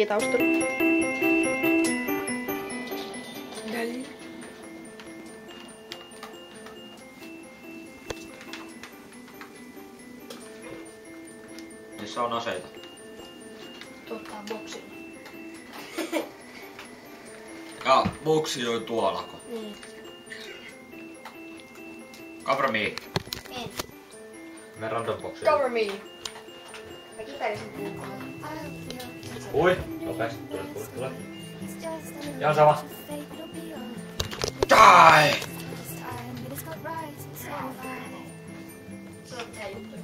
taustalla. Missä on aseita? Tuottaa boksilla. Ja boksi on tuolako. Niin. Cover me. En. Me random boksi. Cover me. Mä kiperisin puukolla. Ui, nopeasti. Tule. Ihan sama. Die! Se on tää juttu.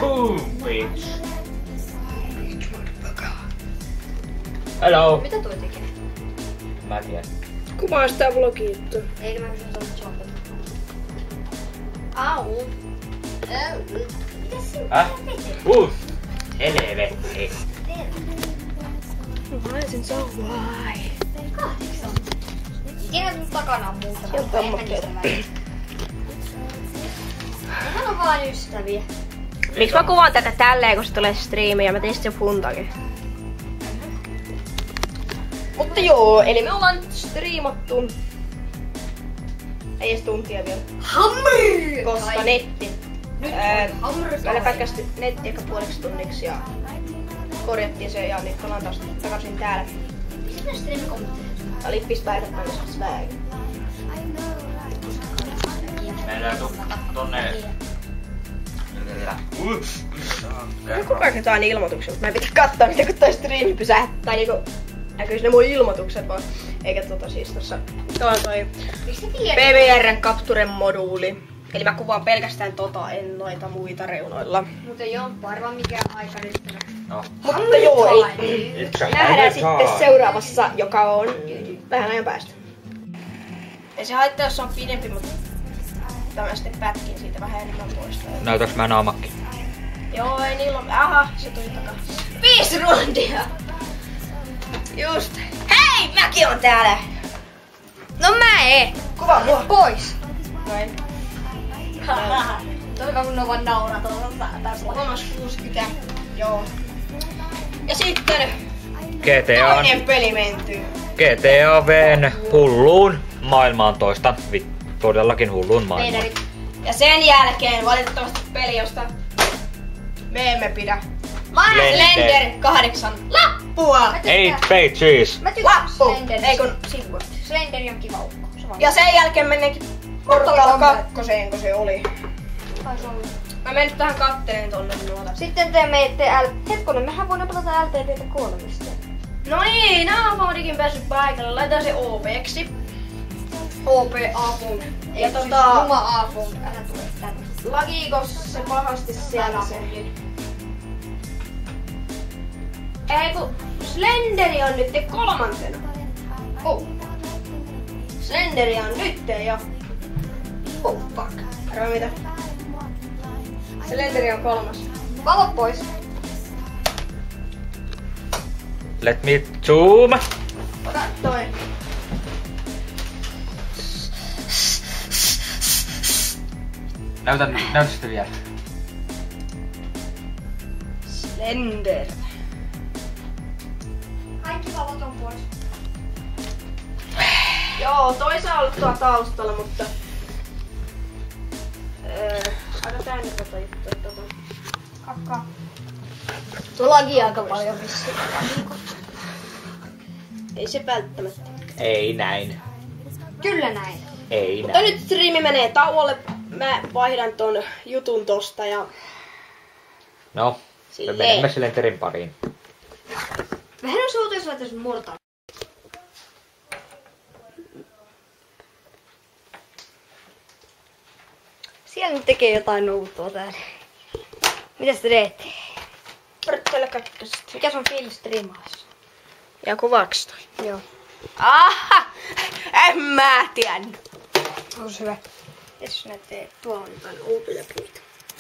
Boom, bitch. Hello. Mitä toi tekee? Mä en tiedä. Kuvaa sitä vlogijuttua. Eikö mä kysyn tuolta chopilta? Au. Mitäs sinä teet? Helvetti. Naisin so why? 8. Tiedät mun takana on muuta. Se on kammokkeita. Nehän on vaan ystäviä. Miksi mä kuvaan tätä tälleen, kun se tulee striimiin ja mä tein sitten funtakin? Mutta joo, eli me ollaan striimattu. Ei edes tuntia vielä. Hammer! Koska netti. Nyt on hammer. Meillä pätkästi netti ehkä puoliksi tunniksi ja korjattiin se ja nyt ollaan taas takaisin täällä. Mistä stream kommentti? Ja lippispäivät kanssa swag. Meidän tonne. Joku rakentaa ilmoituksen, mutta mä en pitä katsoa mitä kun toi striimi pysähtää. Niinku näkyis ne mun ilmoitukset vaan. Eikä siis tossa. Tuo on toi PVRn Capture moduuli. Eli mä kuvaan pelkästään en noita muita reunoilla. Mutta ei oo varmaan mikään aika nyt. No. Mutta joo, ei. Nähdään sitten seuraavassa, joka on vähän ajan päästä. Ei se haittaa, jos se on pidempi, mutta mä sitten pätkin siitä vähän enemmän pois. Näytäks mä naamakki? Joo, ei niillä on... Aha, se tuli takaa. 5 rundia! Just. Hei, mäkin on täällä! No mä en! Kuva mua! Pois! Noin. Toivotaan kun ne on vaan nauraa tuolla tässä. 360. Joo. Ja sitten GTA toinen peli mentyy. GTA V:n hulluun maailmaan toistan. Todellakin hulluun maailmaan. Meidärit. Ja sen jälkeen valitettavasti peli, josta me emme pidä. Slender 8 lappua! 8 pages. Mä tykkään Lappu! Ei Slenderista. kun sivut. Slender on kiva ukko. Ja sen jälkeen mennäänkin Portal 2, kun se oli. Mä menen nyt tähän katteleen tonne nuota. Sitten te meitte hetkonen, mehän voidaan pelata LTPtä 3. No niin, nää on vauhdikin päässyt paikalle. Laitetaan se OP-ksi. OP A-funk. Ja Numa A-funk, älä tule tänne. Lagiikos se pahasti siellä se. Ei kun Slenderi on nyt 3. Oh. Slenderi on nyt jo. Oh fuck. Arvaa mitä? Slenderi on 3. Valot pois. Let me zoom. Ota toi. Näytä sitä vielä. Slender. Kaikki valot on pois. Joo, toi saa olla tuolla taustalla, mutta... aika täynnä tota juttua. Kakkaa. Tuo lagii aika paljon vissiin. Ei se välttämättä. Ei näin. Kyllä näin. Ei Mutta näin. nyt striimi menee tauolle. Mä vaihdan ton jutun tosta ja... No, me silleen. menemme Slenderin pariin. Vähän on suutu, jos laitais murtaa. Siellä nyt tekee jotain noutoa täällä. Mitäs te teette? Pörttele kakkosta. Mikä sun fiilis striimaassa? Ja kuvaks toi? Joo. Aha! En mä tiedä. Onko se hyvä? Jos näette, tuolla on jotain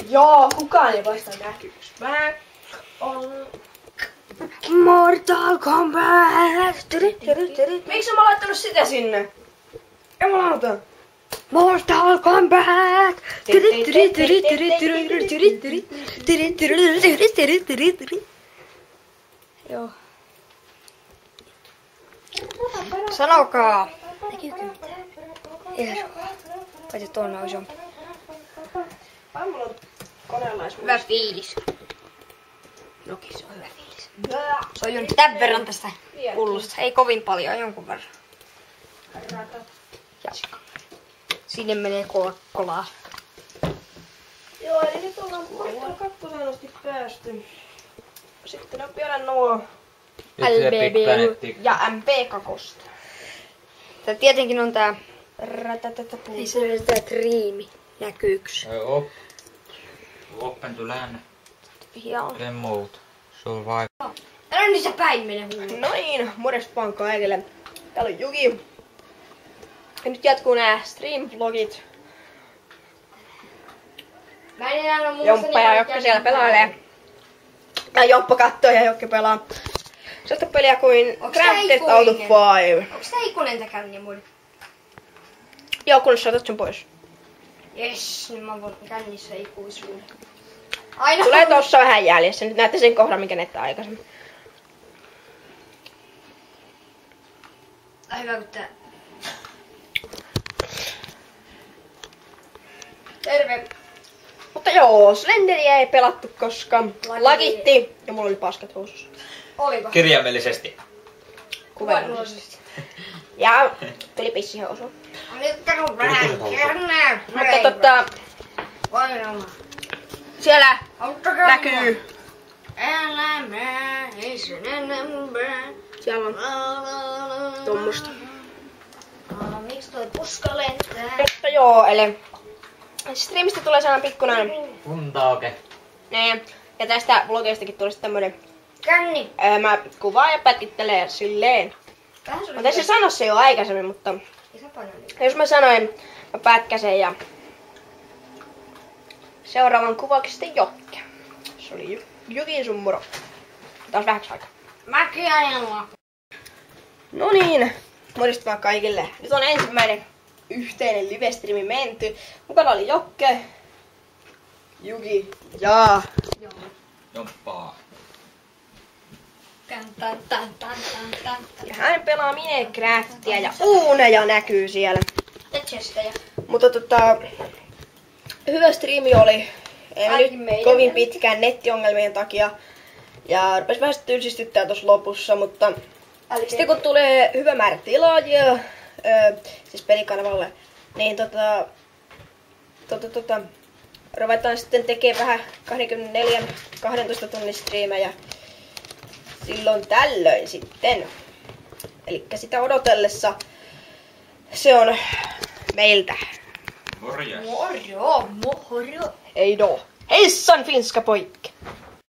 Joo, kukaan ei vasta näkyvyys. Mä on Mortal Kombat! Miksi mä oon laittanut sitä sinne? Jumalauta. Mortal Kombat! Joo. Sanokaa. Näkyykö mitään? Ei paitsi tuonne on isompi. Paljon mulla on koneella Hyvä fiilis. Noki, se on hyvä fiilis. Se on jo nyt tämän verran tästä pullosta. Ei kovin paljon, jonkun verran. Ja sinne menee Coca-Colaa. Joo, eli nyt ollaan kakkoseen asti päästy. Sitten on vielä nuo LBB ja MP-kakosta. Tää tietenkin on tää... Ei se ole tää Dreami. Näkyyks? Open to land. Joo. Remote. Survive. Älä nyt sä päin mene huumaan. No niin, morjesta vaan kaikille. Täällä on Juki. Ja nyt jatkuu nää stream-vlogit. Mä en enää oo muusta Jomppa ja Jokke siellä pelailee. Tai Jomppa kattoo ja Jokke pelaa sellaista peliä kuin Crafted Auto 5. Onks tää ikuinen tää känni mun? Joo, kun sä otat sen pois. Jes, nyt mä voin kännissä ikuisuuden. Aina Tulee tossa vähän jäljessä. Nyt näette sen kohdan, mikä näette aikaisemmin. Ai hyvä kun tää... Terve! Mutta joo, Slenderia ei pelattu, koska lagitti ja mulla oli paskat housussa. Oliko? Kirjaimellisesti. Kuvailmallisesti. Ja tuli pissihousu. Nyt kato vähän kärnää. Mutta siellä näkyy. Elämä, ei sen enempää. Siellä on tommosta. Miksi toi puska lentää? Mutta joo, eli streamista tulee sellainen pikkuinen. Kuntauke. Niin. Ja tästä vlogistakin tulee sitten tämmönen. Känni. Mä kuvaan ja pätkittelen silleen. Vähän se oli Mä taisin sanoa se jo aikaisemmin, mutta Ei sä paina nyt. jos mä sanoin, mä pätkäsen ja seuraavan kuvaksi sitten Jokke. Se oli Jukin sun moro. Taas vähäksi aikaa. Mäkin ajellaan. No niin, morjesta vaan kaikille. Nyt on ensimmäinen yhteinen live-streami menty. Mukana oli Jokke, Juki ja Joo. Jomppaa. ja hän pelaa Minecraftia ja uuneja näkyy siellä. Ja chestejä. Mutta hyvä striimi oli. Ei Ainakin mennyt meidän kovin mielestä. pitkään nettiongelmien takia. Ja rupesi vähän tylsistyttää tuossa lopussa, mutta sitten kun tulee hyvä määrä tilaajia, siis pelikanavalle, niin ruvetaan sitten tekemään vähän 24-12 tunnin striimejä silloin tällöin sitten. Elikkä sitä odotellessa se on meiltä. Morjes. Morjo. Ei do. Heissan finska poj!